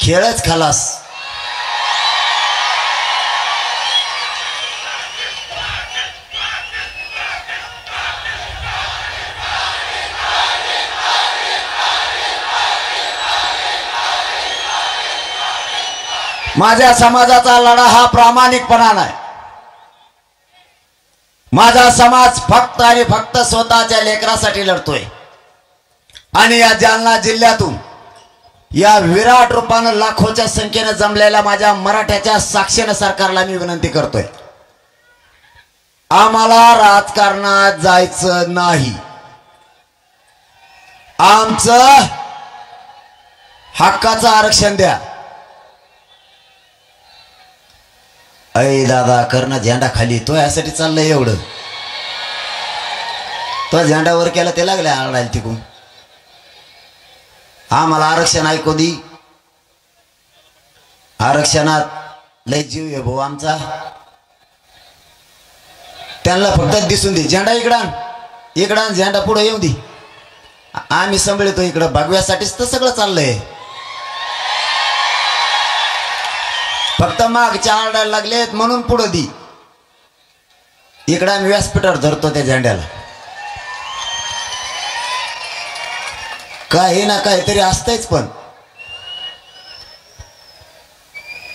खेळच खलास. माझ्या समाजाचा लढा हा प्रामाणिकपणा नाही. माझा समाज फक्त आणि फक्त स्वतःच्या लेकरासाठी लढतोय. आणि या जालना जिल्ह्यातून या विराट रूपानं लाखोच्या संख्येने जमलेल्या माझ्या मराठ्याच्या साक्षीने सरकारला मी विनंती करतोय, आम्हाला राजकारणात जायचं नाही. आमचं हक्काचं आरक्षण द्या. अय दादा करणं झेंडा खाली तो यासाठी चाललंय एवढं. तो झेंडा वर केला ते लागले आरडायला तिकून. आम्हाला आरक्षण ऐकू दी. आरक्षणात लय जीव आहे भाऊ आमचा. त्यांना फक्त दिसून दे झेंडा इकडान इकडान झेंडा पुढे येऊ दे. आम्ही सांभाळतो इकडं भगव्यासाठीच तर सगळं चाललंय. फक्त मागच्या आरडायला लागलेत म्हणून पुढं दी. इकडं आम्ही व्यासपीठावर धरतो त्या झेंड्याला. काही ना काहीतरी असतंच. पण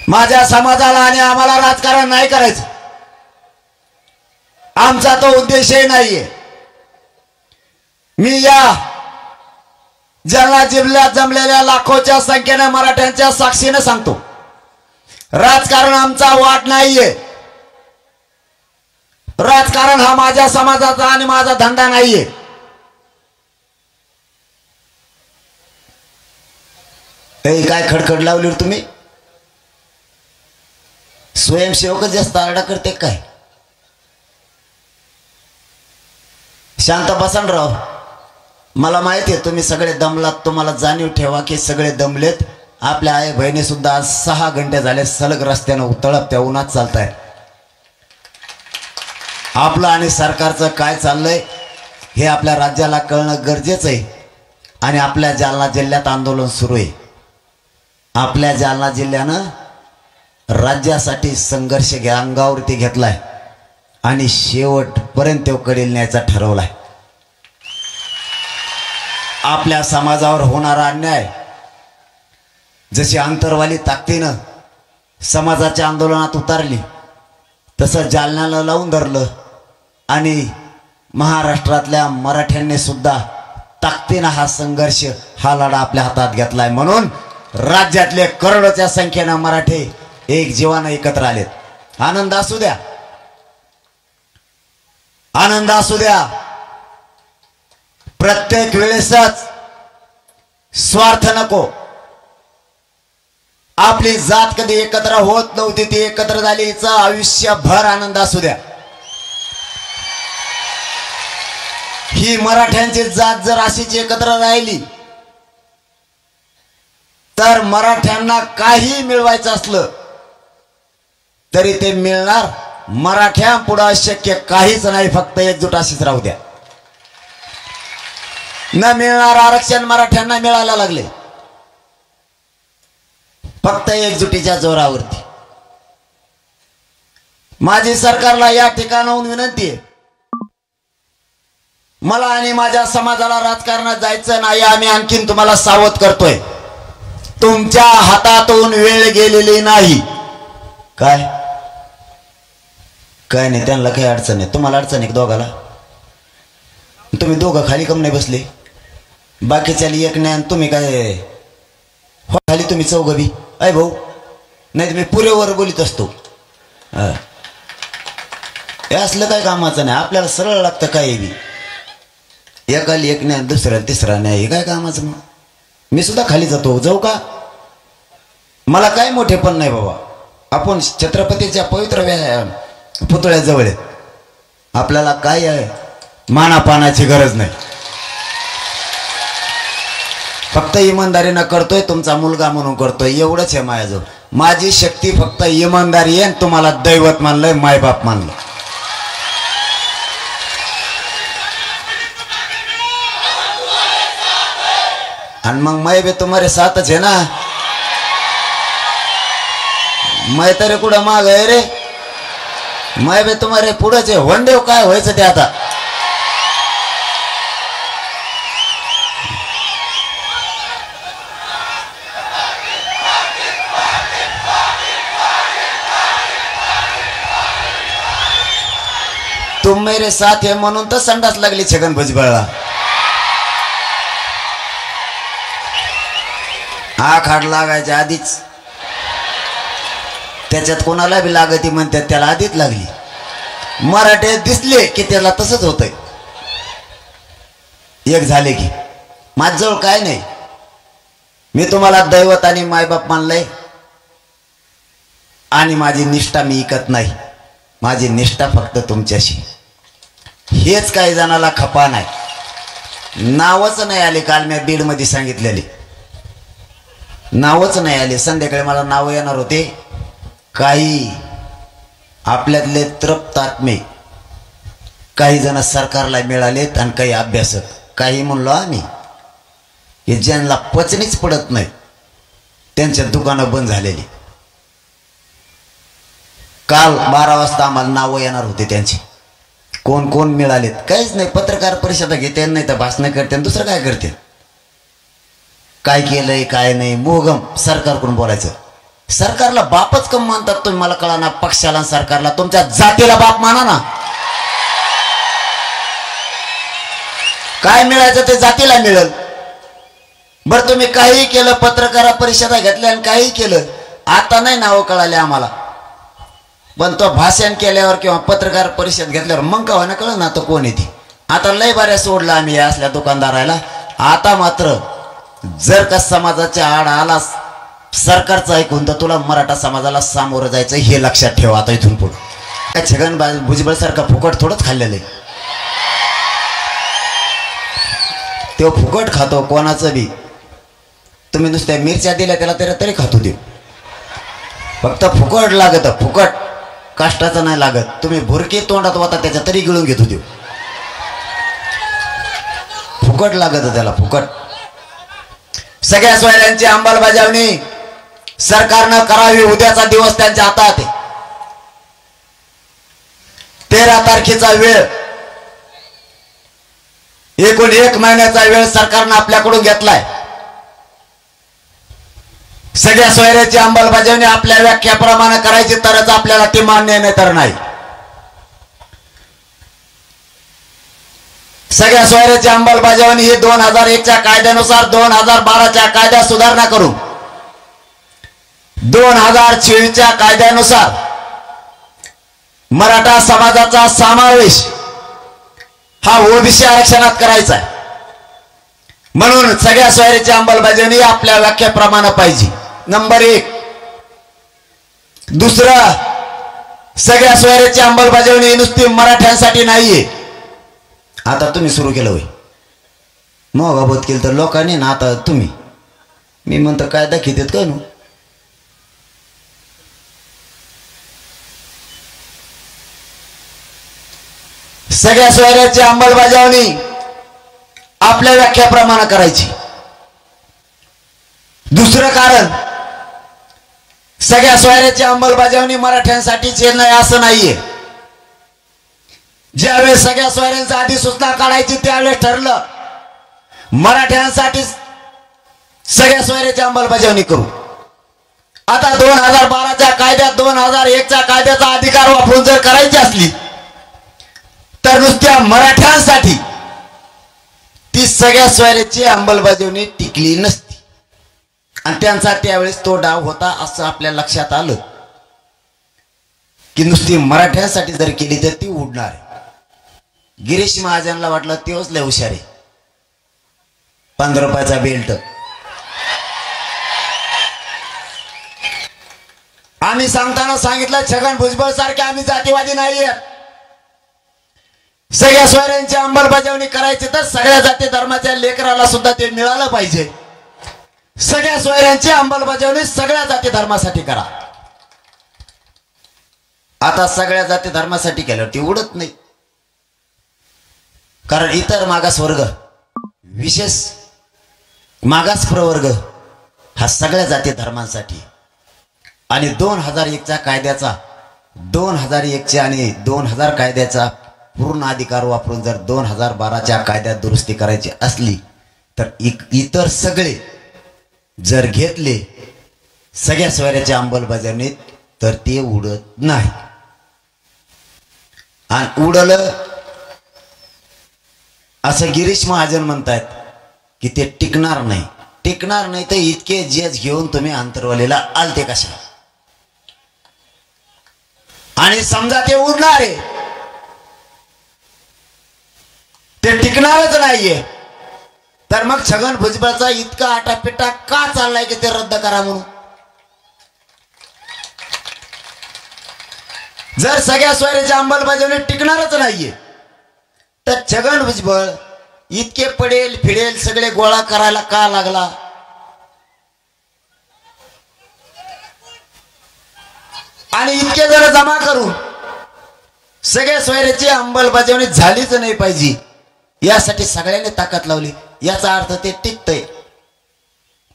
माझ्या समाजाला आणि आम्हाला राजकारण नाही करायचं. आमचा तो उद्देशही नाहीये. मी या जालना जिल्ह्यात जमलेल्या लाखोच्या संख्येने मराठ्यांच्या साक्षीने सांगतो, राजकारण आमचा वाट नाहीये. राजकारण हा माझ्या समाजाचा आणि माझा धंदा नाहीये. काय खडखड लावली तुम्ही? स्वयंसेवकच जास्त आरडा करते काय? शांत बसान राव. मला माहिती आहे तुम्ही सगळे दमलात. तुम्हाला जाणीव ठेवा की सगळे दमलेत. आपल्या आई बहिणी सुद्धा आज 6 घंटे झाले सलग रस्त्यानं उतळत त्या उन्हात चालताय. आपलं आणि सरकारचं काय चाललंय हे आपल्या राज्याला कळणं गरजेचं आहे. आणि आपल्या जालना जिल्ह्यात आंदोलन सुरू आहे. आपल्या जालना जिल्ह्यानं राज्यासाठी संघर्ष अंगावरती घेतलाय आणि शेवटपर्यंत तो कडेल न्यायचा ठरवलाय. आपल्या समाजावर होणारा अन्याय जशी अंतरवाली ताकदीनं समाजाच्या आंदोलनात उतरली तसं जालन्याला लावून धरलं. आणि महाराष्ट्रातल्या मराठ्यांनी सुद्धा ताकदीनं हा संघर्ष हा लढा आपल्या हातात घेतलाय. म्हणून राज्यातले करोडोच्या संख्येनं मराठे एक जीवानं एकत्र आलेत. आनंद असू द्या, आनंद असू द्या. प्रत्येक वेळेसच स्वार्थ नको. आपली जात कधी एकत्र होत नव्हती, ती एकत्र झाली. हिचं आयुष्यभर आनंद असू द्या. ही मराठ्यांची जात जर अशीच एकत्र राहिली तर मराठ्यांना काही मिळवायचं असलं तरी ते मिळणार. मराठ्यांपुढे अशक्य काहीच नाही. फक्त एकजूट अशीच राहू द्या. न मिळणार आरक्षण मराठ्यांना मिळायला लागले फक्त एकजुटीच्या जोरावरती. माझी सरकारला या ठिकाणाहून विनंती आहे, मला आणि माझ्या समाजाला राजकारणात जायचं नाही. आम्ही आणखीन तुम्हाला सावध करतोय, तुमच्या हातातून वेळ गेलेली नाही. काय काय नाही, त्यांना काही अडचण आहे. तुम्हाला अडचण आहे दोघाला? तुम्ही दोघं खाली कम नाही बसले? बाकीच्या एक नाही तुम्ही काय खाली? तुम्ही चौघं बी अय भाऊ नाही तुम्ही पुरेवर बोलित असतो. हे असलं काय कामाचं नाही. आपल्याला सरळ लागतं काय बी. एकाला एक नाही दुसऱ्या तिसरा नाही. हे काय कामाचं? मग मी सुद्धा खाली जातो. जाऊ का? मला काय मोठे पण नाही बाबा. आपण छत्रपतीच्या पवित्र पुतळ्याजवळ आहे. आपल्याला काय आहे मानापानाची गरज नाही. फक्त इमानदारीनं करतोय. तुमचा मुलगा म्हणून करतोय एवढंच आहे माझ्याजवळ. माझी शक्ती फक्त इमानदारी आहे. तुम्हाला दैवत मानलंय, मायबाप मानलं. आणि मग मैं भी तुम्हारे साथच है ना. मैं तरी कुठं माग आहे रे, मैं बे तुम्हारे पुढेच वनदेव काय व्हायचं ते आता. तुम मेरे साथ है म्हणून तर संडास लागली छगन भुजबळला. आखाड लागायच्या आधीच त्याच्यात कोणाला बी लागती म्हणतात, त्याला आधीच लागली. मराठे दिसले की त्याला तसंच होतंय. एक झाले की माझ्याजवळ काय नाही. मी तुम्हाला दैवत आणि मायबाप मानलंय आणि माझी निष्ठा मी ऐकत नाही. माझी निष्ठा फक्त तुमच्याशी. हेच काही जणाला खपा नाही. नावच नाही आले. काल मी बीडमध्ये सांगितलेले नावच नाही आले. संध्याकाळी मला नाव येणार होते. काही आपल्यातले तृप्त आत्मे, काही जण सरकारला मिळालेत आणि काही अभ्यासक. काही म्हणलो आम्ही हे ज्यांना पचनीच पडत नाही त्यांच्या दुकानं बंद झालेली. काल 12 वाजता आम्हाला नावं येणार होते त्यांची. कोण कोण मिळालेत काहीच नाही. पत्रकार परिषदा घेते नाही तर भाषण करते, दुसरं काय करते. काय केलंय काय नाही मोहगम सरकारकडून बोलायचं. सरकारला बापच कम मानतात तुम्ही, मला कळा ना. पक्षाला सरकारला, तुमच्या जातीला बाप माना ना. काय मिळायचं ते जातीला मिळेल. बरं तुम्ही काही केलं, पत्रकार परिषदा घेतल्या आणि काही केलं, आता नाही नावं कळाले आम्हाला. पण तो भाषण केल्यावर किंवा पत्रकार परिषद घेतल्यावर मग का होणं कळलं ना तर कोण येते. आता लय बऱ्या सोडला आम्ही असल्या दुकानदाराला. आता मात्र जर का समाजाच्या आड आलास सरकारचं ऐकून तर तुला मराठा समाजाला सामोरं जायचं हे लक्षात ठेवा. आता इथून पुढे काय छगन भुजबळ सारखा फुकट थोडंच खाल्लेलं आहे. तो फुकट खातो कोणाचं बी. तुम्ही नुसत्या मिरच्या दिल्या त्याला तरी खातो देऊ. फक्त फुकट लागत, फुकट कष्टाचं नाही लागत. तुम्ही भुरकी तोंडात होता त्याच्या तरी गिळून घेतो देऊ. फुकट लागत त्याला, फुकट. सगळ्या सोयऱ्यांची अंमलबजावणी सरकारनं करावी. उद्याचा दिवस त्यांच्या हातात आहे. 13 तारखेचा वेळ, एकूण 1 महिन्याचा वेळ सरकारनं आपल्याकडून घेतलाय. सगळ्या सोयऱ्याची अंमलबजावणी आपल्या व्याख्याप्रमाणे करायची तरच आपल्याला ती मान्य नाही तर नाही. सगळ्या सोयऱ्याची अंमलबजावणी ही 2001च्या कायद्यानुसार 2012च्या कायद्यात सुधारणा करून 2024च्या कायद्यानुसार मराठा समाजाचा समावेश हा ओबीसी आरक्षणात करायचा आहे. म्हणून सगळ्या सोयऱ्याची अंमलबजावणी आपल्या व्याख्याप्रमाणे पाहिजे. नंबर 1. दुसरं, सगळ्या सोयऱ्याची अंमलबजावणी नुसती मराठ्यांसाठी नाहीये. आता तुम्ही सुरू केलं होय, मोगाबोध केलं तर लोकांनी ना. आता तुम्ही, मी म्हणतो काय दाखवतात का नु. सगळ्या सोयऱ्याची अंमलबजावणी आपल्या व्याख्याप्रमाणे करायची. दुसरं कारण, सगळ्या सोयऱ्याची अंमलबजावणी मराठ्यांसाठीच नाही असं नाहीये. ज्यावेळेस सगळ्या सोयऱ्यांचा अधिसूचना काढायची त्यावेळेस ठरलं मराठ्यांसाठी सगळ्या सोयऱ्याची अंमलबजावणी करू. आता 2012च्या कायद्यात 2001च्या कायद्याचा अधिकार वापरून जर करायची असली तर नुसत्या मराठ्यांसाठी ती सगळ्या सोयऱ्याची अंमलबजावणी टिकली नसती. आणि त्यांचा त्यावेळेस तो डाव होता असं आपल्या लक्षात आलं की नुसती मराठ्यांसाठी जर केली तर ती उडणार आहे. गिरीश महाजनला वाटलं तेच लय हुशार आहे. 15 रुपयाचा बेल्ट. आम्ही सांगताना सांगितलं छगन भुजबळ सारखे आम्ही जातीवादी नाहीये. सगळ्या सोयऱ्यांची अंमलबजावणी करायची तर सगळ्या जाती धर्माच्या लेकराला सुद्धा ते मिळालं पाहिजे. सगळ्या सोयऱ्यांची अंमलबजावणी सगळ्या जाती धर्मासाठी करा. आता सगळ्या जाती धर्मासाठी केल्यावर ती उडत नाही. कारण इतर मागासवर्ग, विशेष मागास प्रवर्ग हा सगळ्या जाती धर्मांसाठी. आणि 2001च्या कायद्याचा 2001 आणि 2000 कायद्याचा पूर्ण अधिकार वापरून जर 2012च्या कायद्यात दुरुस्ती करायची असली तर इतर सगळे जर घेतले सगळ्या सोयऱ्याच्या अंमलबजावणीत तर ते उडत नाही. आणि उडलं असं गिरीश महाजन म्हणतायत की ते टिकणार नाही. टिकणार नाही तर इतके जेज घेऊन तुम्ही अंतरवालीला आलते कशा? आणि समजा ते उडणार आहे, ते टिकणारच नाहीये, तर मग छगन भुजबळचा इतका आटापिटा का चाललाय की ते रद्द करा म्हणून? जर सगळ्या सोयऱ्याची अंमलबजावणी टिकणारच नाहीये तर छगन भुजबळ इतके पडेल फिडेल सगळे गोळा करायला का लागला? आणि इतके जर जमा करून सगळ्या सोयऱ्याची अंमलबजावणी झालीच नाही पाहिजे यासाठी सगळ्यांनी ताकद लावली. याचा अर्थ ते टिकतंय.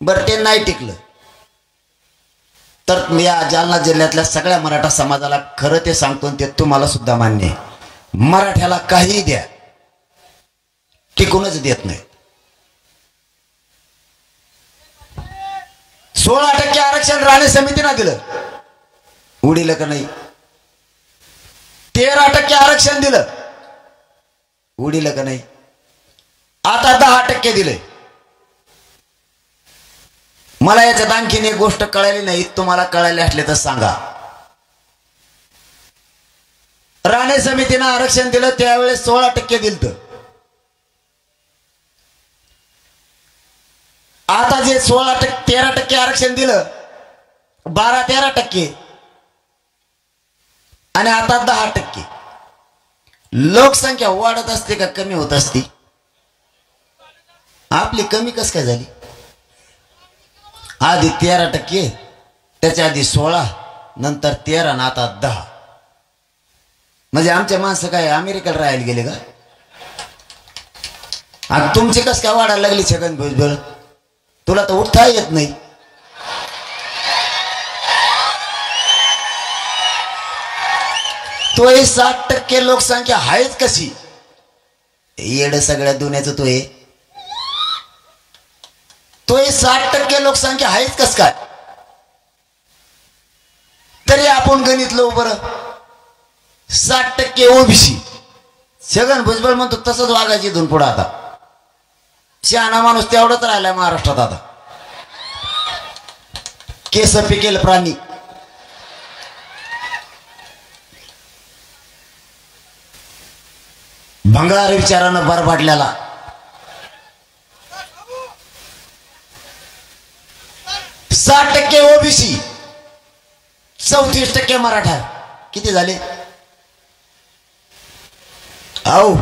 बरं ते नाही टिकलं तर या जालना जिल्ह्यातल्या सगळ्या मराठा समाजाला खरं ते सांगतो, ते तुम्हाला सुद्धा मान्य आहे, मराठ्याला काही द्या टिकूनच देत नाही. 16% आरक्षण राणे समितीनं दिलं, उडीलं का नाही? 13% आरक्षण दिलं, उडीलं का नाही? आता 10% दिले. मला याच्यात आणखीन एक गोष्ट कळाली नाही, तुम्हाला कळाली असले तर सांगा. राणे समितीनं आरक्षण दिलं त्यावेळेस 16% दिलं. आता जे 13% आरक्षण दिलं 12-13% आणि आता 10%. लोकसंख्या वाढत असते का कमी होत असते? आपली कमी कस काय झाली? आधी 13%, त्याच्या आधी 16, नंतर 13 आणि आता 10. म्हणजे आमच्या माणसं काय अमेरिकेला राहायला गेले का? आणि तुमची कस काय वाढायला लागली छगन भुजबळ? तुला तर उठता येत नाही. तो 60% लोकसंख्या आहेच कशी? येड सगळ्या दुनियाचं तो 60% लोकसंख्या आहेच कस काय? तरी आपण गणितलं बरं 60% ओबीसी. छगन भुजबळ म्हणतो तसंच वागायची इथून पुढे. आता शहाणा माणूस तेवढंच राहिलाय महाराष्ट्रात. आता केस पिकेल प्राणी. भंगार विचारानं बरबाडलेला 60% ओबीसी, 34% मराठा. किती झाले? आओ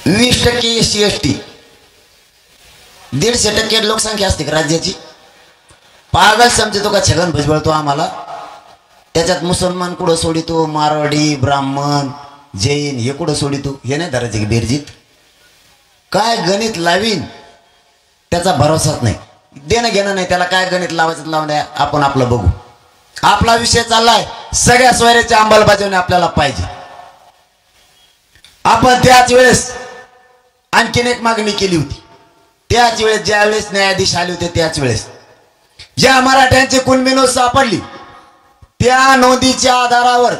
20% SC ST. 150% लोकसंख्या असते का राज्याची? पागल समजतो का छगन भुजबळ तो आम्हाला? त्याच्यात मुसलमान कुठं सोडितो, मारवाडी, ब्राह्मण, जैन हे कुठं सोडितो? हे नाही धरायचे की बेरजीत? काय गणित लावीन त्याचा भरोसाच नाही. देणं घेणं नाही, त्याला काय गणित लावायचं लावून द्या, आपण आपलं बघू. आपला विषय चाललाय सगळ्या सोयऱ्याची अंमलबजावणी आपल्याला पाहिजे. आपण त्याच वेळेस आणखीन एक मागणी केली होती. त्याच वेळेस ज्यावेळेस न्यायाधीश आले होते त्याच वेळेस ज्या मराठ्यांची कुणबी नोंद सापडली त्या नोंदीच्या आधारावर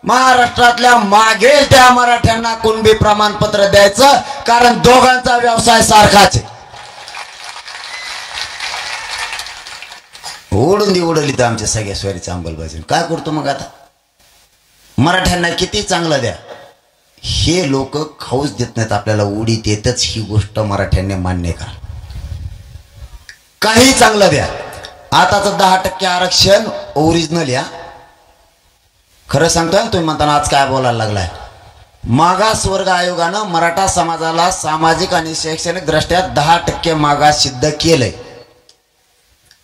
महाराष्ट्रातल्या मागेल त्या मराठ्यांना कुणबी प्रमाणपत्र द्यायचं, कारण दोघांचा व्यवसाय सारखाच आहे. ओढून उडली तर आमच्या सगळ्या सोयरीची अंमलबजावणी काय करतो मग? आता मराठ्यांना किती चांगलं द्या, हे लोक खाऊच देत नाहीत आपल्याला. उडीत येतच ही गोष्ट मराठ्यांनी मान्य करा. काही चांगलं द्या. आताच 10% आरक्षण ओरिजिनल या. खरं सांगतोय तुम्ही म्हणताना आज काय बोलायला लागलाय? मागासवर्ग आयोगानं मराठा समाजाला सामाजिक आणि शैक्षणिक दृष्ट्या 10% मागास सिद्ध केलंय.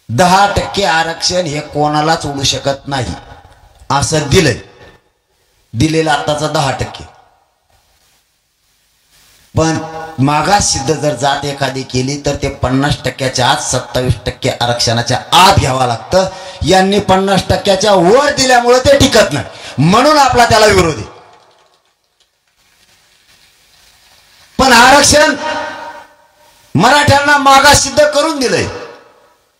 10% आरक्षण हे कोणालाच उडू शकत नाही असं दिलंय. दिलेलं आताचं 10%. पण मागास सिद्ध जर जात एखादी केली तर ते 50% आत 27% आरक्षणाच्या आत घ्यावं लागतं. यांनी 50% वर दिल्यामुळे ते टिकत नाही, म्हणून आपला त्याला विरोध आहे. पण आरक्षण मराठ्यांना मागास सिद्ध करून दिलंय,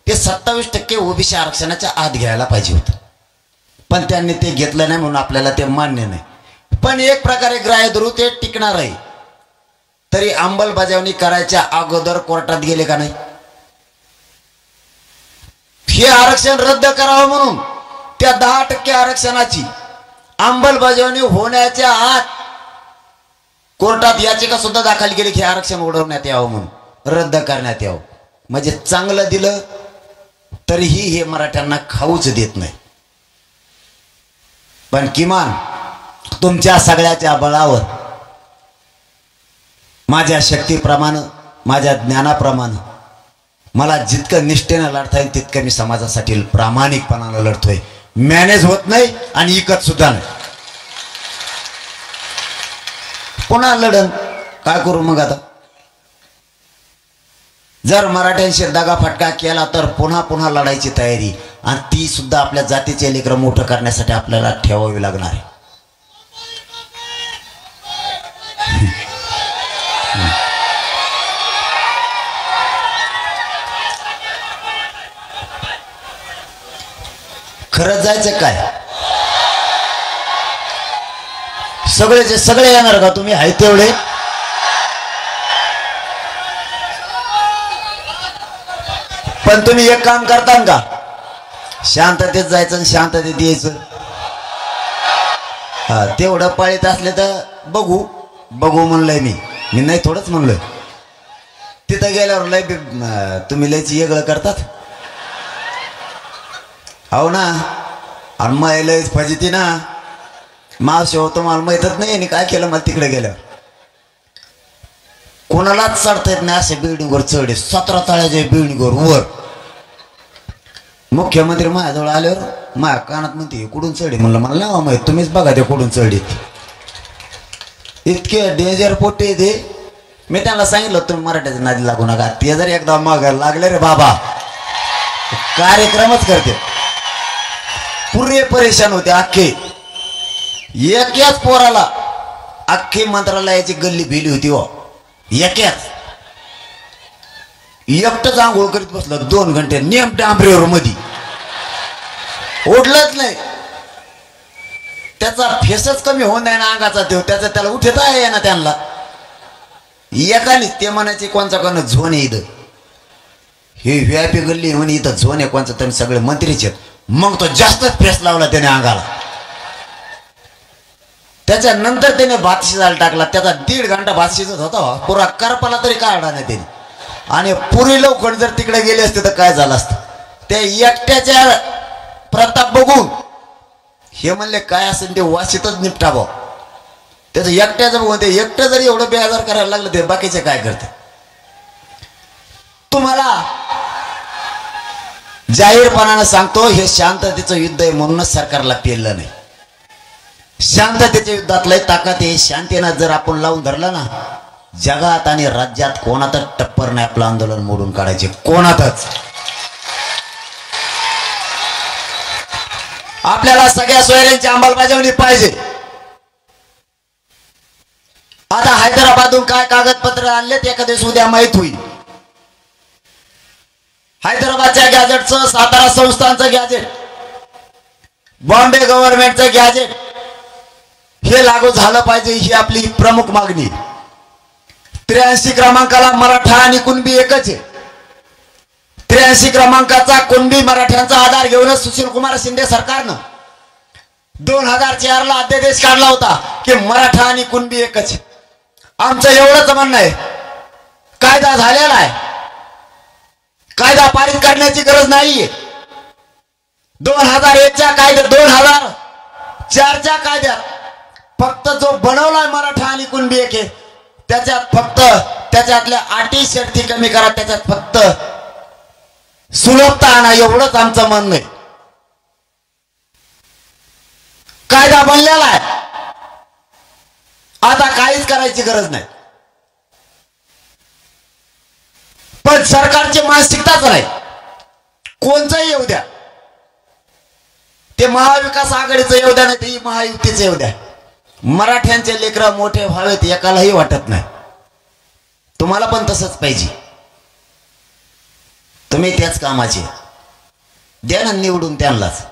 ते 27% ओबीसी आरक्षणाच्या आत घ्यायला पाहिजे होतं, पण त्यांनी ते घेतलं नाही, म्हणून आपल्याला ते मान्य नाही. पण एक प्रकारे ग्राह्य धरू ते टिकणार आहे. तरी अंमलबजावणी करायच्या अगोदर कोर्टात गेले का नाही? हे आरक्षण रद्द करावं म्हणून त्या 10% आरक्षणाची अंमलबजावणी होण्याच्या आत कोर्टात याचिका सुद्धा दाखल केली की आरक्षण उडवण्यात यावं, म्हणून रद्द करण्यात यावं. म्हणजे चांगलं दिलं तरीही हे मराठ्यांना खाऊच देत नाही. पण किमान तुमच्या सगळ्याच्या बळावर, माझ्या शक्तीप्रमाणे, माझ्या ज्ञानाप्रमाणे मला जितकं निष्ठेनं लढता येईल तितकं मी समाजासाठी प्रामाणिकपणानं लढतोय. मॅनेज होत नाही आणि इकत सुद्धा नाही. पुन्हा लढन काय करू मग आता? जर मराठ्यांशी दगाफटका केला तर पुन्हा पुन्हा लढायची तयारी, आणि ती सुद्धा आपल्या जातीचे लेकरं मोठं करण्यासाठी आपल्याला ठेवावी लागणार आहे. खरंच जायचं काय? सगळेचे सगळे येणार का तुम्ही? आहे तेवढे? पण तुम्ही एक काम करता का? शांततेत जायचं आणि शांततेत यायचं. हा, तेवढं पाळीत असले तर बघू बघू म्हणलंय मी नाही थोडंच म्हणलोय. तिथं गेल्यावर लय तुम्ही लयच वेगळं करतात. हो ना, आणि मग लयच फजिती ना. मावशी होतो मला माहीतच नाही आणि काय केलं मला तिकडे गेल्यावर. कोणालाच चढता येत नाही अशा बिल्डिंगवर चढे, 17 तळ्याच्या बिल्डिंगवर वर. मुख्यमंत्री माझ्याजवळ आल्यावर माझ्या कानात म्हणते कुठून चढे, म्हणलं मला नाव माहित, तुम्हीच बघा ते कुठून चढे. इतके डेंजर पोटे ते. मी त्यांना सांगितलं तुम्ही मराठ्याच्या नादी लागू नका. ते जर एकदा मागायला लागले रे बाबा, कार्यक्रमच करते. पुरे परेशान होते अख्खे. एकाच पोराला अख्खी मंत्रालयाची गल्ली भिली होती हो. एकाच एकटंच आंघोळ करीत बसलं 2 घंटे नेम डांबरेवर मध्ये, ओढलंच नाही. त्याचा फेसच कमी होऊन नाही ना अंगाचा. तो त्याचा त्याला उठता आहे ना त्यांना. एकानेच ते म्हणायचे कोणचा कोण झोन आहे इथं, हे व्हीआयपी गल्ली म्हणे, इथं झोन आहे कोणचा, तुम्ही सगळे मंत्रीच आहेत. मग तो जास्तच फेस लावला त्याने अंगाला. त्याच्यानंतर त्याने भात शिजायला टाकला. त्याचा 1.5 घंटा भात शिजत होता, पुरा करपाला तरी काढला नाही त्याने. आणि पुरी लवकर जर तिकडे गेले असते तर काय झालं असतं. त्या एकट्याच्या प्रताप बघून हे म्हणले काय असेल ते वाशीतच निपटावं. त्याचं एकट्याचं बघून ते एकटं जरी एवढं बेजार करायला लागलं ते बाकीचे काय करते. तुम्हाला जाहीरपणानं सांगतो, हे शांततेचं युद्ध आहे म्हणूनच सरकारला पेललं नाही. शांततेच्या युद्धात लय ताकद आहे. शांतीनं जर आपण लावून धरलं ना, जगात आणि राज्यात कोणातच टप्पर नाही आपलं आंदोलन मोडून काढायचे, कोणातच. आपल्याला सगळ्या सोयऱ्यांची अंमलबजावणी पाहिजे. आता हैदराबादहून काय कागदपत्र आणलेत एका दिवस उद्या माहित होईल. हैदराबादच्या गॅजेटचं, सातारा संस्थानचं गॅजेट, बॉम्बे गव्हर्नमेंटचं गॅजेट हे लागू झालं पाहिजे, ही आपली प्रमुख मागणी. 83 क्रमांकाला मराठा आणि कुणबी एकच आहे. 83 क्रमांकाचा कुणबी मराठ्यांचा आधार घेऊनच सुशीलकुमार शिंदे सरकारनं 2004 ला अध्यादेश काढला होता की मराठा आणि कुणबी एकच आहे. आमचं एवढंच म्हणणं आहे, कायदा झालेला आहे, कायदा पारित करण्याची गरज नाहीये. 2001च्या कायद्यात, 2004च्या कायद्यात फक्त जो बनवलाय मराठा आणि कुणबी एक आहे, त्याच्यात फक्त त्याच्यातल्या अटी शर्ती कमी करा, त्याच्यात फक्त सुलभता आणा, एवढंच आमचं म्हणणं आहे. कायदा बनलेला आहे, आता काहीच करायची गरज नाही. पण सरकारची मानसिकताच नाही. कोणचंही येऊ द्या, ते महाविकास आघाडीचं येऊ द्या, नाही ते महायुतीचं येऊ द्या, मराठ्यांचे लेकरं मोठे व्हावेत एकालाही वाटत नाही. तुम्हाला पण तसंच पाहिजे. तुम्ही त्याच कामाचे द्या ना निवडून त्यांनाच.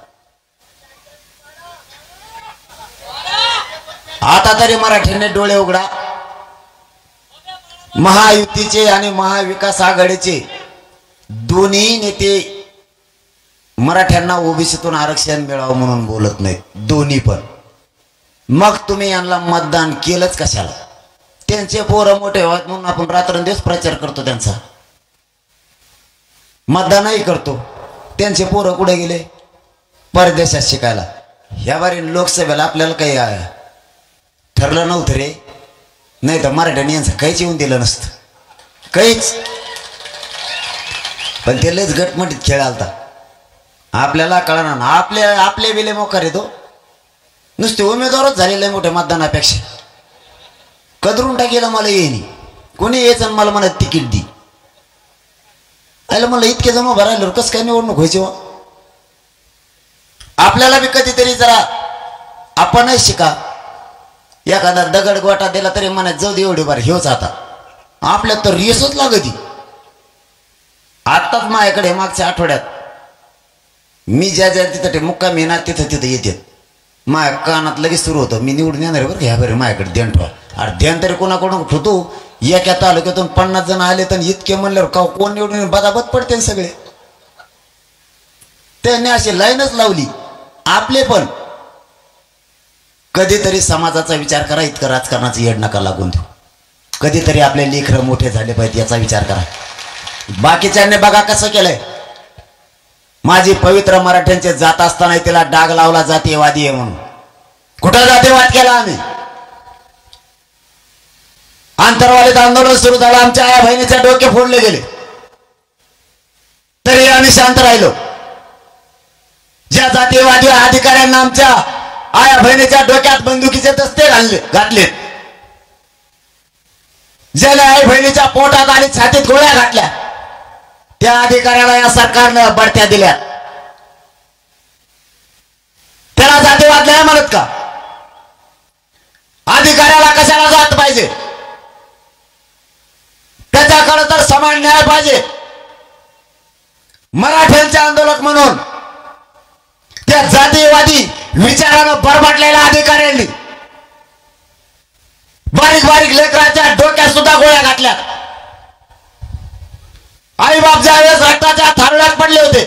आता तरी मराठ्यांनी डोळे उघडा. महायुतीचे आणि महाविकास आघाडीचे दोन्ही नेते मराठ्यांना ओबीसीतून आरक्षण मिळावं म्हणून बोलत नाहीत, दोन्ही पण. मग तुम्ही यांना मतदान केलंच कशाला? त्यांचे पोरं मोठे व्हावेत म्हणून आपण रात्रंदिवस प्रचार करतो त्यांचा, मतदानही करतो. त्यांचे पोरं कुठे गेले? परदेशात शिकायला. ह्या बारी लोकसभेला आपल्याला काही ठरलं नव्हतं रे, नाही तर मराठ्यांनी यांचं काहीच येऊन दिलं नसतं, काहीच. पण ते लयच गटमटीत खेळ आलता. आपल्याला कळणार ना, आपले बिले मोकार येतो. नुसते उमेदवारच झालेले मोठ्या मतदानापेक्षा. कदरून टाकेला मला येईनी, कोणी यायचं मला म्हणत तिकीट दी. आयला मला इतके जमा भरायला कसं काय निवडणूक व्हायची? आपल्याला बी कधीतरी जरा आपणच शिका. एखादा दगड गोटा दिला तरी म्हणत जाऊ दे एवढी बार ह्योच. आता आपल्यात तर रेसच लागती. आत्ताच माझ्याकडे मागच्या आठवड्यात मी ज्या तिथं मुक्कामी ना तिथं येते, माझ्या कानात लगेच सुरू होतं मी निवडून येणार बरं ह्या बरं माझ्याकडे ध्यान ठेवा. अरे ध्यान तरी कोणाकडून ठेवतो? एका तालुक्यातून 50 जण आले तर इतके म्हणल्यावर का कोण निवडून बदाबद पडते सगळे. त्यांनी अशी लाईनच लावली. आपले पण कधीतरी समाजाचा विचार करा. इतकं राजकारणाचं येड नका लागून देऊ. कधीतरी आपले लेकरं मोठे झाले पाहिजे याचा विचार करा. बाकीच्यांनी बघा कसं केलंय. माझी पवित्र मराठ्यांचे जात असताना तिला डाग लावला जातीयवादी आहे म्हणून. कुठं जातीयवाद केला आम्ही? आंतरवालीत आंदोलन सुरू झालं, आमच्या आया बहिणीचे डोके फोडले गेले, तरी आम्ही शांत राहिलो. ज्या जातीयवादी अधिकाऱ्यांना आमच्या आया बहिणीच्या डोक्यात बंदुकीचे दस्ते घातले, ज्याला आई बहिणीच्या पोटात आणि छातीत गोळ्या घातल्या, त्या अधिकाऱ्याला या सरकारनं बढत्या दिल्या. त्याला जातीवाद नाही म्हणत का? अधिकाऱ्याला कशाला जात पाहिजे? त्याच्याकडे तर समान न्याय पाहिजे. मराठ्यांचे आंदोलक म्हणून त्या जातीयवादी विचारानं बरबटलेल्या अधिकाऱ्यांनी बारीक बारीक लेकराच्या डोक्यात सुद्धा गोळ्या घातल्या. आई बाप ज्यावेळेस रक्ताच्या थारोळ्यात पडले होते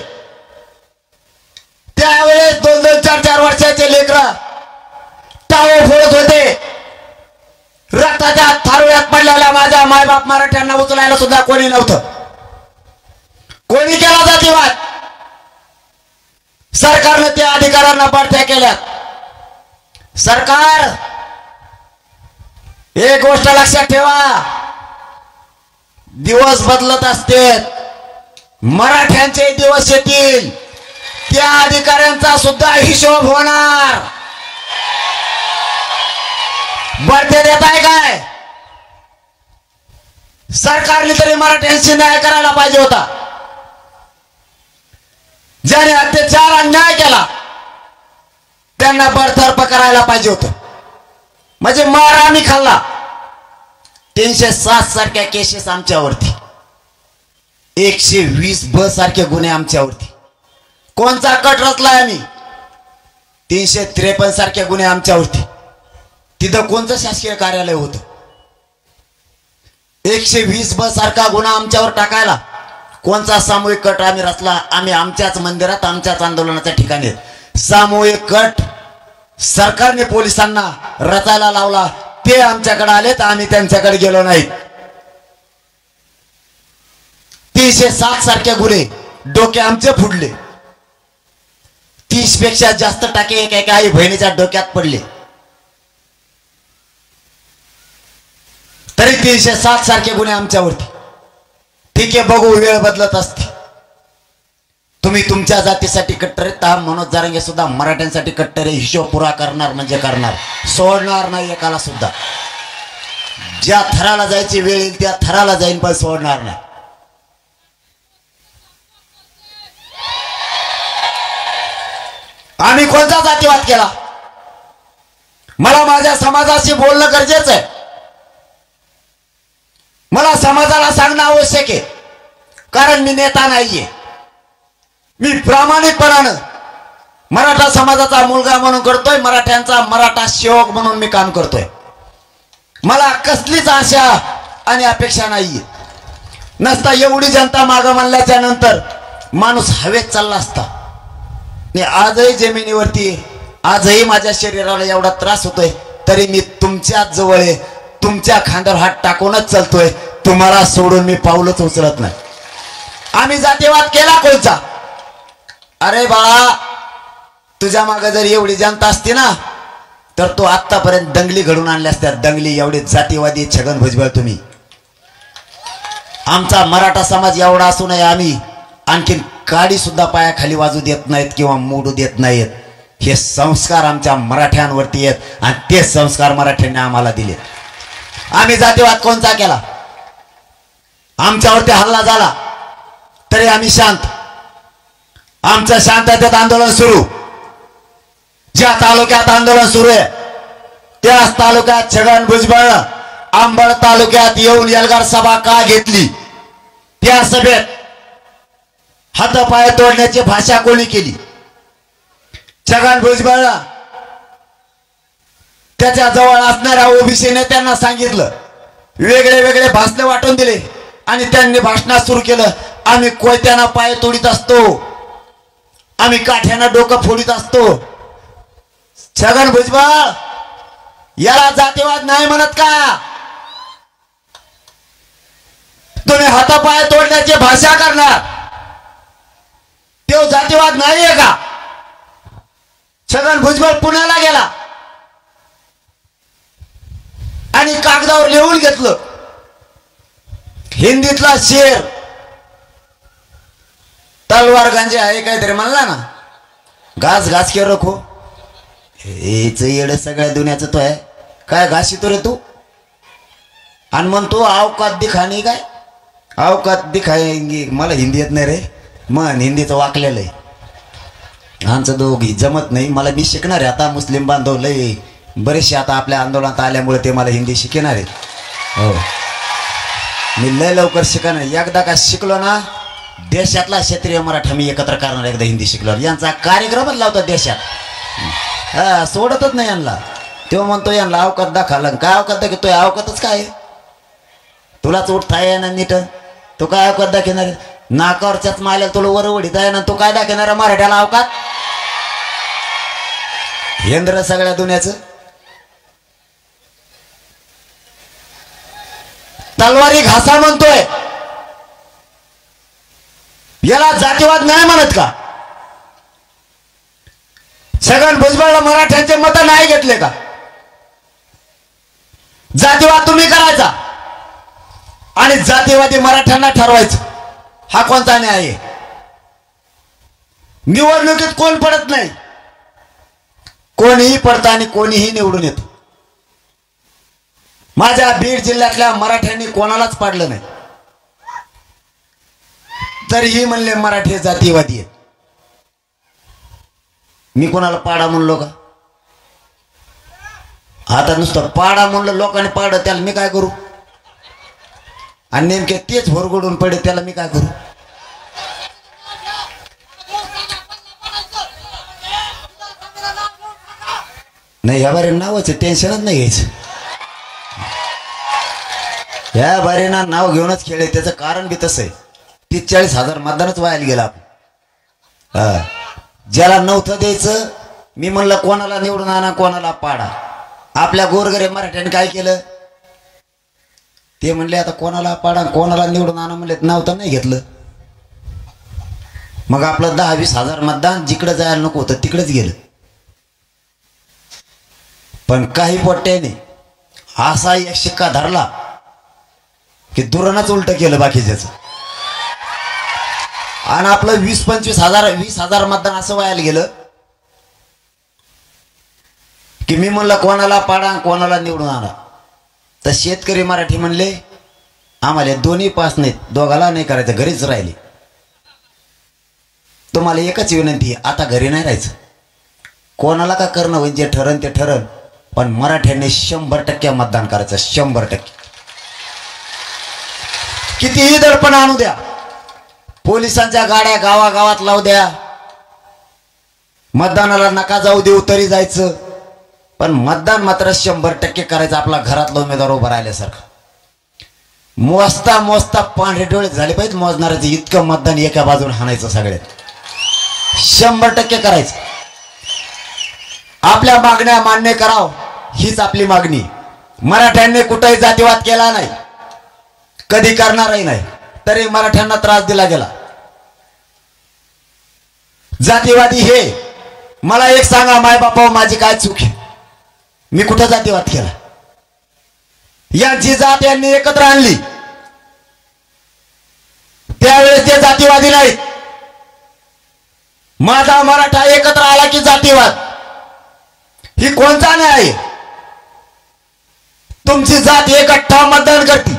त्यावेळेस 2-2, 4-4 वर्षाचे लेकरं टाळो फोडत होते. रक्ताच्या थारोळ्यात पडलेल्या माझ्या मायबाप मराठ्यांना उचलायला सुद्धा कोणी नव्हतं. कोणी केला जातीवाद? सरकारने त्या अधिकाऱ्यांना बढत्या केल्यात. सरकार एक गोष्ट लक्षात ठेवा, दिवस बदलत असते. मराठ्यांचे दिवस येतील, त्या अधिकाऱ्यांचा सुद्धा हिशोब होणार. बढते देत आहे काय? सरकारने तरी मराठ्यांशी न्याय करायला पाहिजे होता. ज्याने अत्याचार अन्याय केला त्यांना बडतर्फ करायला पाहिजे होतं. म्हणजे मार आम्ही खाल्ला. 307 सारख्या केसेस आमच्यावरती, 120B सारखे गुन्हे आमच्यावरती. कोणचा कट रचलाय आम्ही? 353 सारखे गुन्हे आमच्यावरती. तिथं कोणतं शासकीय कार्यालय होतं? 120B सारखा गुन्हा आमच्यावर टाकायला कोणचा सामूहिक कट आम्ही रचला? आम्ही आमच्याच मंदिरात आमच्याच आंदोलनाच्या ठिकाणी सामूहिक कट सरकारने पोलिसांना रचायला लावला. ते आमच्याकडे आलेत, आम्ही त्यांच्याकडे गेलो नाही. 307 सारखे गुन्हे डोके आमचे फुडले. 30 पेक्षा जास्त टाके एका आई बहिणीच्या डोक्यात पडले. तरी 307 सारखे गुन्हे आमच्यावरती. ठीक आहे, बघू, वेळ बदलत असते. तुम्ही तुमच्या जातीसाठी कट्टर आहेत, मनोज जरांगे सुद्धा मराठ्यांसाठी कट्टर आहे. हिशोब पुरा करणार म्हणजे करणार, सोडणार नाही एकाला सुद्धा. ज्या थराला जायची वेळ येईल त्या थराला जाईन, पण सोडणार नाही. आम्ही कोणता जातीवाद केला? मला माझ्या समाजाशी बोलणं गरजेचं आहे. मला समाजाला सांगणं आवश्यक आहे, कारण मी नेता नाहीये. मी प्रामाणिकपणानं मराठा समाजाचा मुलगा म्हणून करतोय, मराठ्यांचा मराठा सेवक म्हणून मी काम करतोय. मला कसलीच आशा आणि अपेक्षा नाहीये. नसता एवढी जनता मागं म्हणल्याच्या नंतर माणूस हवेत चालला असता. मी आजही जमिनीवरती, आजही माझ्या शरीराला एवढा त्रास होतोय, तरी मी तुमच्याच जवळ आहे, तुमच्या खांद्यावर हात टाकूनच चालतोय. तुम्हाला सोडून मी पाऊलच उचलत नाही. आम्ही जातीवाद केला कोणचा? अरे बाळा, तुझ्या मागे जर एवढी जनता असती ना, तर तो आतापर्यंत दंगली घडून आणल्या असत्या. दंगली एवढे जातीवादी छगन भुजबळ तुम्ही. आमचा मराठा समाज एवढा असूनही आम्ही आणखीन काडी सुद्धा पायाखाली वाजू देत नाहीत किंवा मोडू देत नाहीत. हे संस्कार आमच्या मराठ्यांवरती आहेत आणि ते संस्कार मराठ्यांनी आम्हाला दिले. आम्ही जातीवाद कोणता केला? आमच्यावरती हल्ला झाला तरी आम्ही शांत. आमचं शांततेत आंदोलन सुरू. ज्या तालुक्यात आंदोलन सुरू आहे त्याच तालुक्यात छगन भुजबळ अंबड तालुक्यात येऊन एल्गार सभा का घेतली? त्या सभेत हातपाय तोडण्याची भाषा कोणी केली? छगन भुजबळ त्याच्या जवळ असणाऱ्या ओबीसी नेत्यांना सांगितलं, वेगळे वेगळे भाषणे वाटून दिले आणि त्यांनी भाषणात सुरू केलं, आम्ही कोयत्यानं पाय तोडीत असतो, आम्ही काठ्यानं डोकं फोडीत असतो. छगन भुजबळ याला जातीवाद नाही म्हणत का? तुम्ही हातापाय तोडण्याची भाषा करणार, तो जातीवाद नाहीये का? छगन भुजबळ पुण्याला गेला आणि कागदावर लिहून घेतलं, हिंदीतला शेर, तलवार गंजे आहे काहीतरी म्हणला ना, घास घास के रखो. हेच येड सगळ्या दुनियाचं तो आहे. काय घासितो रे तू? आणि म्हणतो अवकात दिखाणी. काय अवकात दिखाएंगे? मला हिंदी येत नाही रे. मन हिंदीचं वाकलेलं आहे. आमचं दोघी जमत नाही. मला मी शिकणार आहे आता. मुस्लिम बांधव लय बरेचसे आता आपल्या आंदोलनात आल्यामुळे ते मला हिंदी शिकणार आहेत. हो, मी लय लवकर शिकणार. एकदा का शिकलो ना, देशातला क्षेत्रीय मराठा मी एकत्र करणार. एकदा हिंदी शिकलो, यांचा कार्यक्रमच लावतात देशात. हा, सोडतच नाही यांना. तो म्हणतो यांना अवकात दाखवला. काय अवकात दाखवतोय? अवकातच काय? तुलाच उठता आहे ना नीट. तो काय अवकात दाखवणार? नाकावरच्याच माल्याला तुला वरवडीत आहे ना, तो काय दाखवणार मराठ्याला अवकात? हेंद्र सगळ्या दुनियाचं. तलवारी घासा म्हणतोय, याला जातीवाद नाही म्हणत का? छगन भुजबळला मराठ्यांचे मत नाही घेतले का? जातीवाद तुम्ही करायचा आणि जातीवादी मराठ्यांना ठरवायचं. हा कोणता न्याय आहे? निवडणुकीत कोण पडत नाही, कोणीही पडतं आणि कोणीही निवडून येतं. माझ्या बीड जिल्ह्यातल्या मराठ्यांनी कोणालाच पाडलं नाही, तरीही म्हणले मराठी जातीवादी आहेत. मी कोणाला पाडा म्हणलो का? आता नुसतं पाडा म्हणलं लोकांनी पाड, त्याला मी काय करू? आणि नेमके तेच भरगडून पडे, त्याला मी काय करू? नाही, या बारे नावाचं टेन्शनच नाही घ्यायचं. या बारेना नाव घेऊनच खेळ आहे. त्याचं कारण बी तसं आहे. 40,000 मतदानच व्हायला गेला आपण. ज्याला नव्हतं द्यायचं, मी म्हणलं कोणाला निवडून आणा, कोणाला पाडा. आपल्या गोरगरीब मराठ्यांनी काय केलं? ते म्हणले आता कोणाला पाडा कोणाला निवडून आणा म्हणले, नाव तर नाही घेतलं. मग आपलं 10-20,000 मतदान जिकडे जायला नको होतं तिकडेच गेलं. पण काही पोट्ट्याने असा एक शिक्का धरला की दुरानच उलट केलं बाकीच्याच. आणि आपलं 20-25,000 मतदान असं व्हायला गेलं की मी म्हणलं कोणाला पाडा कोणाला निवडून आणा. तर शेतकरी मराठी म्हणले आम्हाला दोन्ही पास नाहीत, दोघाला नाही करायचं, घरीच राहिले. तुम्हाला एकच विनंती आहे, आता घरी नाही राहायचं. कोणाला का करणं म्हणजे ठरण ते ठरण, पण मराठ्यांनी 100% मतदान करायचं. 100%. कितीही दडपण आणू द्या, पोलिसांच्या गाड्या गावागावात लावू द्या, मतदानाला नका जाऊ देऊ तरी जायचं, पण मतदान मात्र 100% करायचं. आपला घरातला उमेदवार उभा राहिल्यासारखं मोजता मोजता पांढरे डोळे झाले पाहिजे मोजणाऱ्याचं, इतकं मतदान एका बाजूला हाणायचं. सगळ्यात 100% करायचं. आपल्या मागण्या मान्य कराव हीच आपली मागणी. मराठ्यांनी कुठेही जातीवाद केला नाही, कधी करणारही नाही, तरी मराठ्यांना त्रास दिला गेला. जातीवादी हे मला एक सांगा, माय बापा माझी काय चूक आहे? मी कुठं जातीवाद केला? यांची जात यांनी एकत्र आणली, त्यावेळेस ते जातीवादी नाहीत. माझा मराठा एकत्र आला की जातीवाद, ही कोणता न्याय आहे? तुमची जात एकट्ठा मतदान करते,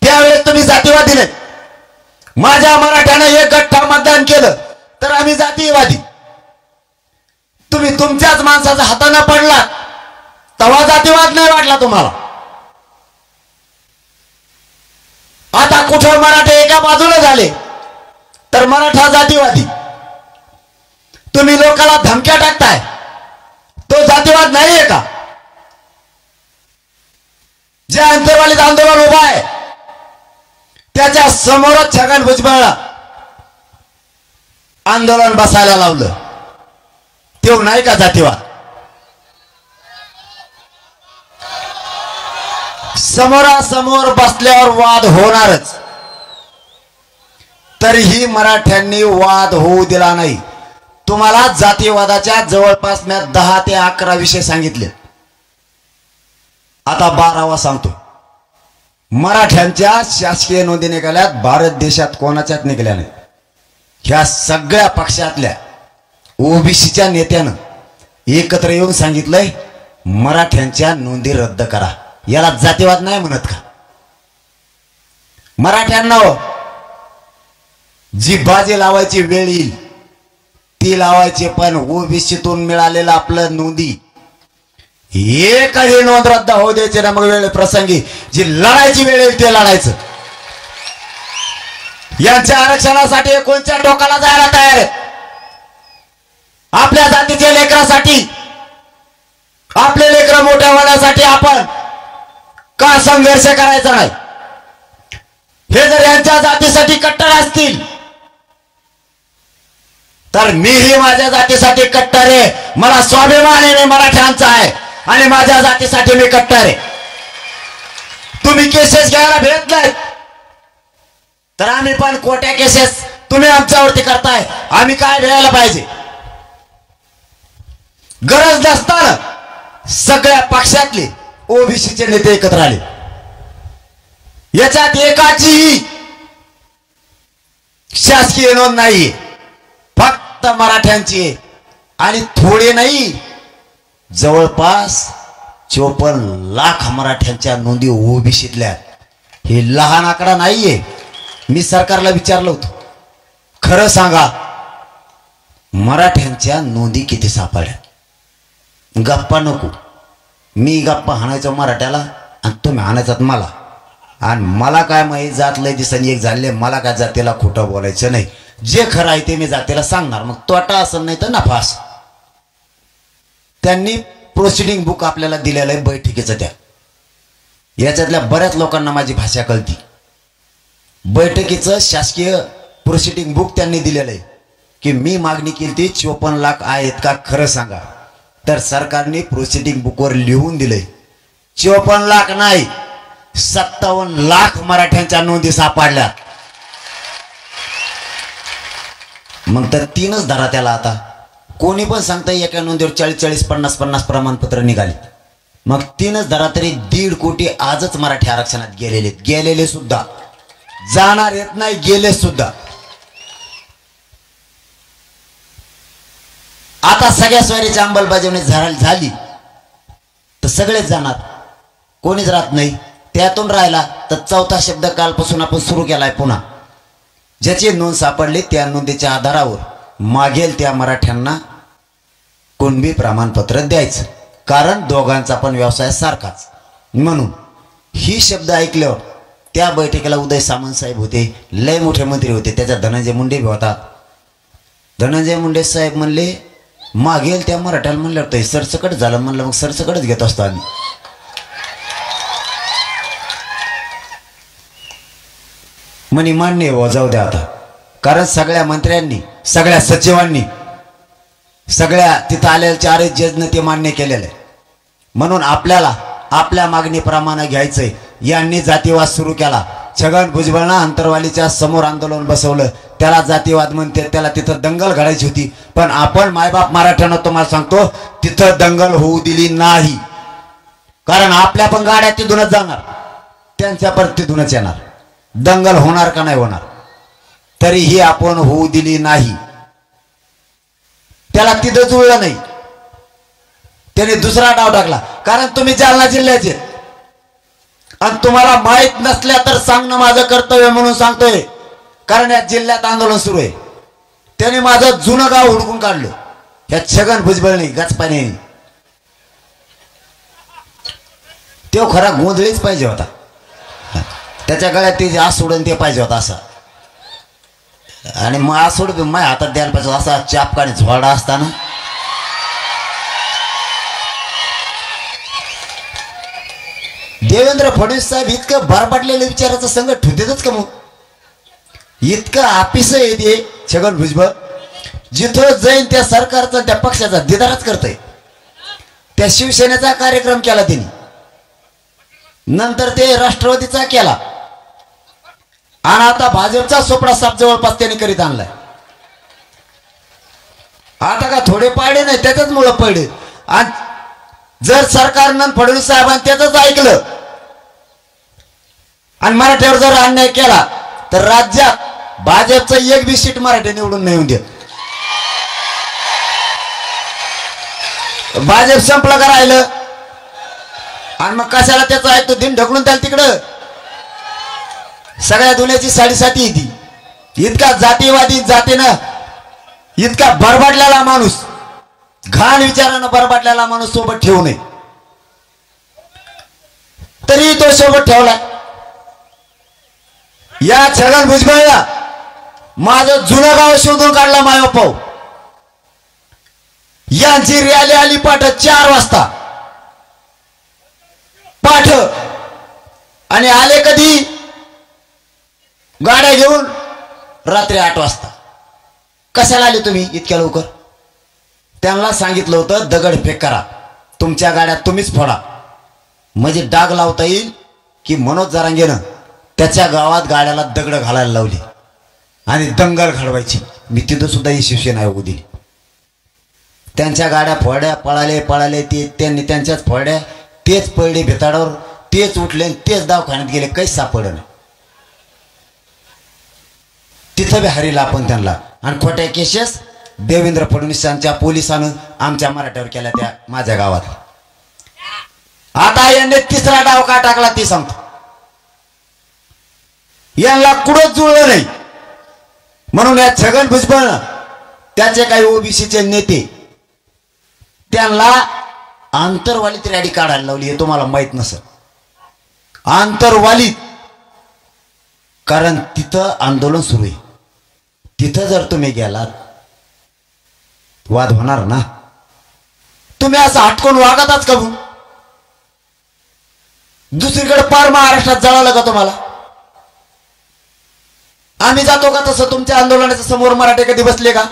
त्यावेळेस तुम्ही जातीवादी नाही. माझ्या मराठ्यानं एकट्ठा मतदान केलं तर आम्ही जातीवादी. तुम्ही तुमच्याच माणसाच्या हाताने पडला तेव्हा जातीवाद नाही वाटला तुम्हाला. आता कुठं मराठे एका बाजूला झाले तर मराठा जातीवादी. तुम्ही लोकांना धमक्या टाकताय, तो जातीवाद नाहीये का? जे अंतरवालीत आंदोलन उभा आहे त्याच्या समोरच छगन भुजबळला आंदोलन बसायला लावलं, तो नाही का जातीवाद? समोरासमोर बसल्यावर वाद होणारच, तरीही मराठ्यांनी वाद होऊ दिला नाही. तुम्हाला जातीवादाच्या जवळपास मी 10 ते 11 विषय सांगितले, आता 12वा सांगतो. मराठ्यांच्या शासकीय नोंदी निघाल्यात, भारत देशात कोणाच्याच निघाल्या नाही. ह्या सगळ्या पक्षातल्या ओबीसीच्या नेत्यानं एकत्र येऊन सांगितलंय मराठ्यांच्या नोंदी रद्द करा. याला जातीवाद नाही म्हणत का? मराठ्यांना जी बाजी लावायची वेळ येईल ती लावायची, पण ओबीसीतून मिळालेलं आपलं नोंदी एकही नोंद रद्द होऊ द्यायची ना. मग वेळ प्रसंगी जी लढायची वेळ येईल ते लढायचं. यांच्या आरक्षणासाठी कोणत्या टोकाला जायला तयार आहे? आपल्या जातीच्या लेकरासाठी, आपले लेकर मोठ्या होण्यासाठी आपण का संघर्ष करायचा नाही? हे जर यांच्या जातीसाठी कट्टर असतील तर मीही माझ्या जातीसाठी कट्टर आहे. मला स्वाभिमान आहे, मराठ्यांचा आहे आणि माझ्या जातीसाठी मी कट्टर आहे. तुम्ही केसेस घ्यायला भेट नाहीत तर आम्ही पण कोट्या केसेस तुम्ही आमच्यावरती करताय, आम्ही काय भेटायला पाहिजे? गरज नसताना सगळ्या पक्षातले ओबीसीचे नेते एकत्र आले. याच्यात एकाचीही शासकीय नोंद नाहीये, फक्त मराठ्यांची आहे. आणि थोडे नाही, जवळपास 54 लाख मराठ्यांच्या नोंदी ओबीसीतल्या. हे लहान आकडा नाहीये. मी सरकारला विचारलं होतं, खरं सांगा मराठ्यांच्या नोंदी किती सापडल्या? गप्पा नको. मी गप्पा हाणायचो मराठ्याला आणि तुम्ही हाणायचात मला, आणि मला काय माहीत जात लय दिसांनी एक झाले. मला काय जातीला खोटं बोलायचं नाही, जे खरं आहे ते मी जातीला सांगणार. मग तोटा असं नाही तर नफा असं. त्यांनी प्रोसिडिंग बुक आपल्याला दिलेलं आहे बैठकीचं. त्या याच्यातल्या बऱ्याच लोकांना माझी भाषा कळती. बैठकीचं शासकीय प्रोसिडिंग बुक त्यांनी दिलेलं आहे की मी मागणी केली ती 54 लाख आहेत का, खरं सांगा. तर सरकारने प्रोसिडिंग बुकवर लिहून दिलंय 54 लाख नाही, 57 लाख मराठ्यांच्या नोंदी सापडल्या. मग तर 3च धरा त्याला. आता कोणी पण सांगता एका नोंदीवर 40-40, 50-50 प्रमाणपत्र निघाले. मग 3च धरा तरी 1.5 कोटी आजच मराठी आरक्षणात गेलेले सुद्धा, जाणार येत नाही, गेले सुद्धा. आता सगळ्या स्वारीची अंमलबजावणी झाली तर सगळेच जाणार, कोणीच राहत नाही. त्यातून राहिला तर 4था शब्द कालपासून आपण सुरू केलाय पुन्हा. ज्याची नोंद सापडली त्या नोंदीच्या आधारावर मागेल त्या मराठ्यांना कुणबी प्रमाणपत्र द्यायचं, कारण दोघांचा पण व्यवसाय सारखाच. म्हणून ही शब्द ऐकल्यावर त्या बैठकीला उदय सामंत साहेब होते, लय मोठे मंत्री होते, त्याच्यात धनंजय मुंडे बी होता. धनंजय मुंडे साहेब म्हणले मागेल त्या मराठ्याला म्हणल्यावर तर सरसकट झालं. म्हणलं मग सरसकटच घेत असतो आम्ही. म्हणे मान्य हो, जाऊ द्या आता, कारण सगळ्या मंत्र्यांनी, सगळ्या सचिवांनी, सगळ्या तिथं आलेल्या 4 जजनं ते मान्य केलेलं आहे. म्हणून आपल्याला आपल्या मागणीप्रमाणे घ्यायचंय. यांनी जातीवाद सुरू केला. छगन भुजबळनं अंतरवालीच्या समोर आंदोलन बसवलं, त्याला जातीवाद म्हणते, त्याला तिथं दंगल घडायची होती. पण आपण मायबाप मराठ्यांना तुम्हाला सांगतो, तिथं दंगल होऊ दिली नाही. कारण आपल्या पण गाड्या तिथूनच जाणार, त्यांच्या पण तिथूनच येणार. दंगल होणार का नाही होणार, तरीही आपण होऊ दिली नाही. त्याला तिथं जुळलं नाही, त्याने दुसरा डाव टाकला. कारण तुम्ही जालना जिल्ह्याचे आणि तुम्हाला माहित नसल्या तर सांगणं माझं कर्तव्य म्हणून सांगतोय. कारण या जिल्ह्यात आंदोलन सुरू आहे. त्याने माझं जुनं गाव हुडकून काढलं, ह्या छगन भुजबळने गचपाने. तो खरा गोंधळीच पाहिजे होता, त्याच्या गळ्यात ते आज सोडून ते पाहिजे होता असा. आणि मग आज सोड माझ्या हातात द्यायला पाहिजे असा चापकाने झोडा असताना. देवेंद्र फडणवीस साहेब इतकं भरपटलेलं विचाराचं संकट ठेवतेच का? मग इतकं आपिस आहे ते छगन भुजबळ, जिथं जाईन त्या सरकारचा त्या पक्षाचा दिदारच करतय. त्या शिवसेनेचा कार्यक्रम केला त्यांनी, नंतर ते राष्ट्रवादीचा केला, आणि आता भाजपचा सोपडा साप जवळपास त्यांनी करीत आणलाय. आता का थोडे पाडे नाही, त्याच्याच मुळे पडले. आणि जर सरकारनं फडणवीस साहेबांनी त्याच ऐकलं आणि मराठ्यावर जर अन्याय केला तर राज्यात भाजपचं एक बी सीट मराठी निवडून नाही येऊन देत. भाजप संपलं का राहिलं? आणि मग कशाला त्याचं ऐकतो, दिन ढकलून त्याला तिकडं. सगळ्या दुनियाची साडेसाती ती. इतका जातीवादी, जातीनं इतका बरबाडलेला माणूस, घाण विचारानं बरबाडलेला माणूस सोबत ठेवू नये, तरी तो सोबत ठेवला. या छगन भुजबळला माझं जुनं गाव शोधून काढला मायो पाऊ. यांची रॅली आली पाठ 4 वाजता पाठ, आणि आले कधी गाड्या घेऊन रात्री 8 वाजता. कशाला आले तुम्ही इतक्या लवकर? त्यांना सांगितलं होतं दगड फेक करा, तुमच्या गाड्या तुम्हीच फोडा, म्हणजे डाग लावता येईल. की मनोज जरांगेनं त्याच्या गावात गाड्याला दगड घालायला लावली आणि दंगल घडवायची. मी तिथं सुद्धा ही शिवसेना येऊ दिली. त्यांच्या गाड्या फोड्या, पळाले ते, त्यांनी त्यांच्याच फोड्या, तेच पडले भिताडावर, तेच उठले, तेच दवाखान्यात गेले, काहीच सापडलं नाही. तिथं बी हरीला आपण त्यांना. आणि खोट्या केसेस देवेंद्र फडणवीसांच्या पोलिसांनं आमच्या मराठ्यावर केल्या त्या माझ्या गावात. आता यांनी 3रा डाव का टाकला ते सांगतो. यांना कुठंच जुळलं नाही, म्हणून या छगन भुजबळ त्याचे काही ओबीसीचे नेते त्यांना आंतरवालीत रॅली काढायला लावली. हे तुम्हाला माहित नसेल, आंतरवालीत. कारण तिथं आंदोलन सुरू आहे, तिथं जर तुम्ही गेलात वाद होणार ना. तुम्ही असं हटकून वागताच का? दुसरीकडे पार महाराष्ट्रात जळालं का तुम्हाला? आम्ही जातो का तसं तुमच्या आंदोलनाच्या समोर मराठे कधी बसले का?